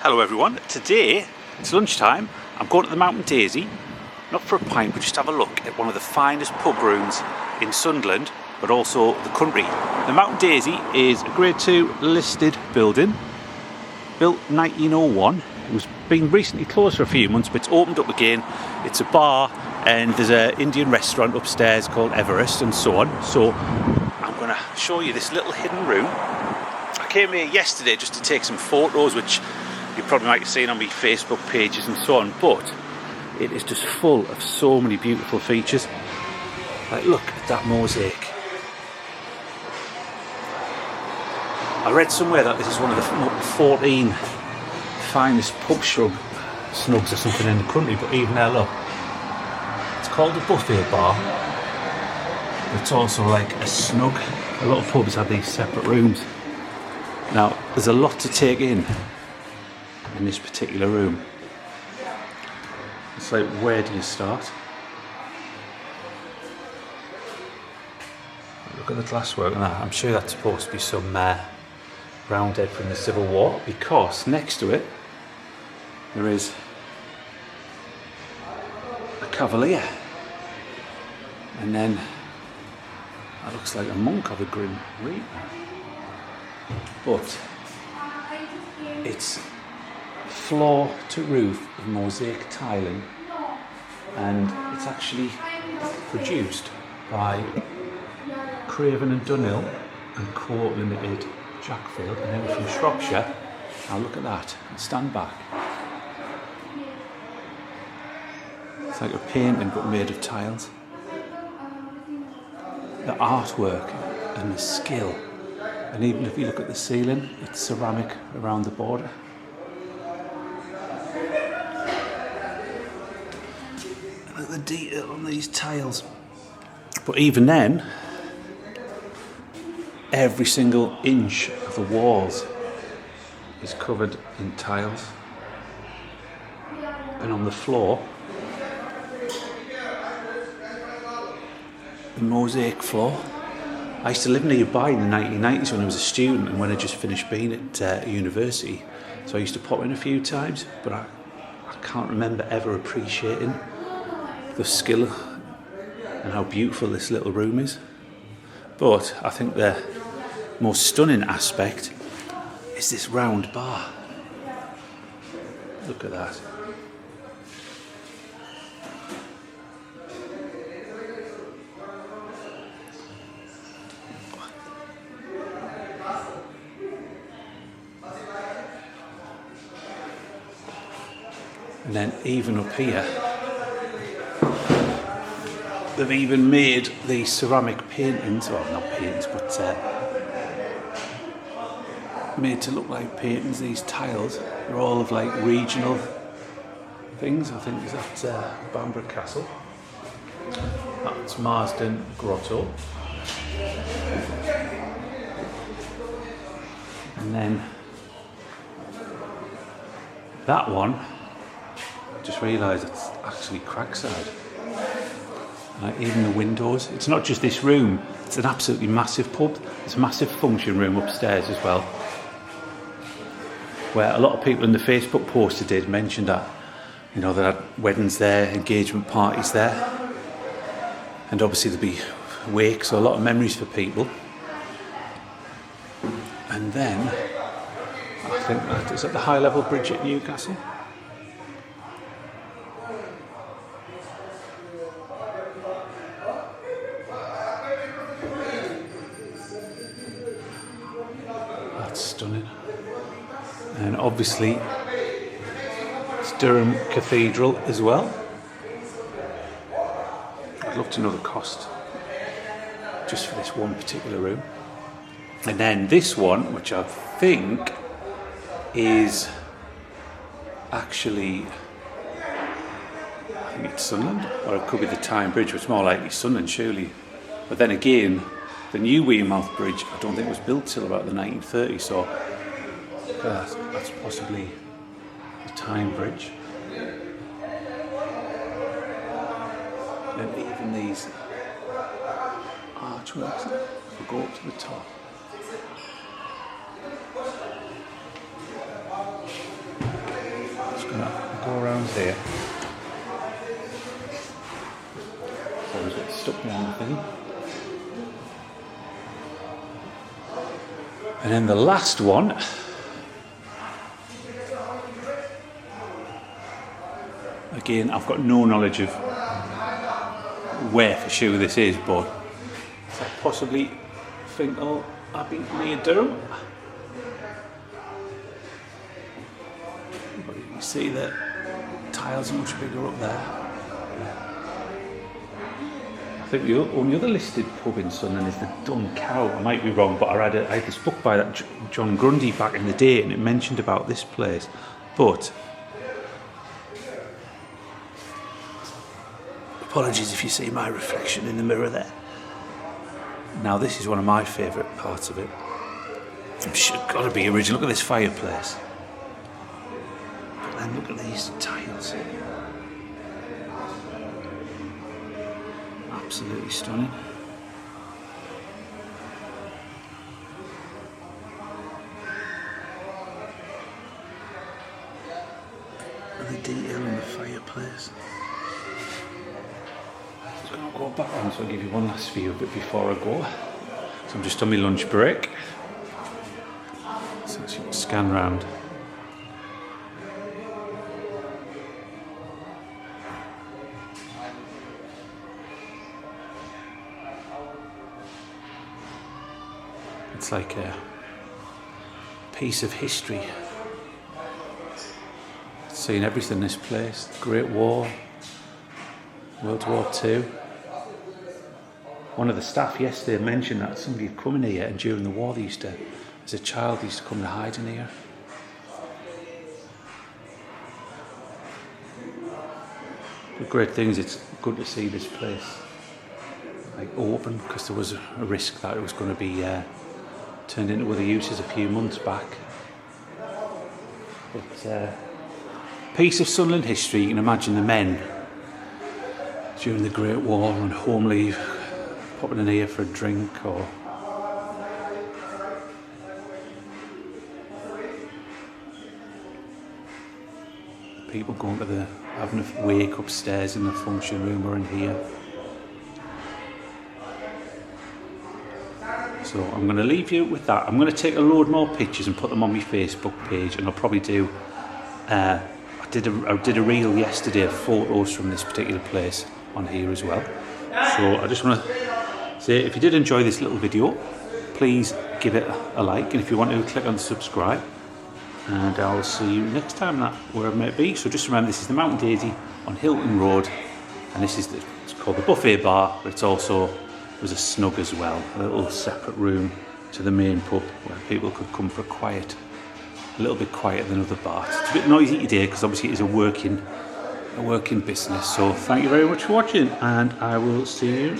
Hello everyone, today it's lunchtime. I'm going to the Mountain Daisy, not for a pint but just have a look at one of the finest pub rooms in Sunderland but also the country. The Mountain Daisy is a grade 2 listed building, built 1901. It was been recently closed for a few months but it's opened up again. It's a bar and there's an Indian restaurant upstairs called Everest and so on. So I'm going to show you this little hidden room. I came here yesterday just to take some photos which you probably might have seen on my Facebook pages and so on, but it is just full of so many beautiful features. Like, look at that mosaic. I read somewhere that this is one of the 14 finest pub snugs or something in the country, but even there, look, it's called a buffet bar. It's also like a snug. A lot of pubs have these separate rooms. Now, there's a lot to take in this particular room. It's like, where do you start? Look at the glasswork on that. I'm sure that's supposed to be some roundhead from the Civil War, because next to it there is a cavalier, and then that looks like a monk of a Grim Reaper, but it's floor to roof of mosaic tiling, and it's actually produced by Craven and Dunhill and Co Limited, Jackfield, and then from Shropshire. Now look at that, stand back. It's like a painting but made of tiles. The artwork and the skill, and even if you look at the ceiling, it's ceramic around the border. Look at the detail on these tiles. But even then, every single inch of the walls is covered in tiles. And on the floor, the mosaic floor. I used to live nearby in the 1990s when I was a student and when I just finished being at university. So I used to pop in a few times, but I can't remember ever appreciating the skill and how beautiful this little room is. But I think the most stunning aspect is this round bar. Look at that. And then even up here, they've even made these ceramic paintings, well not paintings, but made to look like paintings. These tiles, they're all of like regional things. I think is that Bamburgh Castle. That's Marsden Grotto. And then that one, I just realised it's actually Crackside. Even the windows. It's not just this room, it's an absolutely massive pub. There's a massive function room upstairs as well, where a lot of people in the Facebook post did mention that, you know, they had weddings there, engagement parties there, and obviously there'd be wakes, so a lot of memories for people. And then I think that is at the high level bridge at Newcastle. Stunning. And obviously it's Durham Cathedral as well. I'd love to know the cost just for this one particular room. And then this one, which I think is actually, I think it's Sunderland, or it could be the Tyne Bridge, which is more likely Sunderland surely. But then again, the new Wearmouth Bridge, I don't think was built till about the 1930s, so that's possibly the Tyne Bridge. And even these archworks, if we go up to the top, backgrounds here. Always get stuck behind the thing. And then the last one. Again, I've got no knowledge of where for sure this is, but I possibly think I'll be near Durham. But you can see that tiles are much bigger up there. I think the only other listed pub in Sunderland is the Dun Cow. I might be wrong, but I had this book by that John Grundy back in the day, and it mentioned about this place. But apologies if you see my reflection in the mirror there. Now this is one of my favourite parts of it. It's got to be original. Look at this fireplace. But then look at these tiles. Absolutely stunning. And the detail in the fireplace. I'm going to go back on so I'll give you one last view of it before I go. So I'm just on my lunch break. So you can scan round. It's like a piece of history. Seeing everything in this place. The Great War, World War II. One of the staff yesterday mentioned that somebody had come in here, and during the war they used to, as a child, they used to come to hide in here. The great thing is it's good to see this place like open, because there was a risk that it was going to be turned into other uses a few months back. But piece of Sunderland history. You can imagine the men during the Great War on home leave popping in here for a drink, or people going to having a wake upstairs in the function room or in here. So I'm going to leave you with that. I'm going to take a load more pictures and put them on my Facebook page, and I'll probably do I did a reel yesterday of photos from this particular place on here as well. So I just want to say, if you did enjoy this little video, please give it a like, and if you want to, click on subscribe, and I'll see you next time, wherever it may be. So just remember, this is the Mountain Daisy on Hylton Road, and this is it's called the Buffet Bar, but it's also was a snug as well, a little separate room to the main pub where people could come for a little bit quieter than other bars. It's a bit noisy today because obviously it is a working business. So thank you very much for watching, and I will see you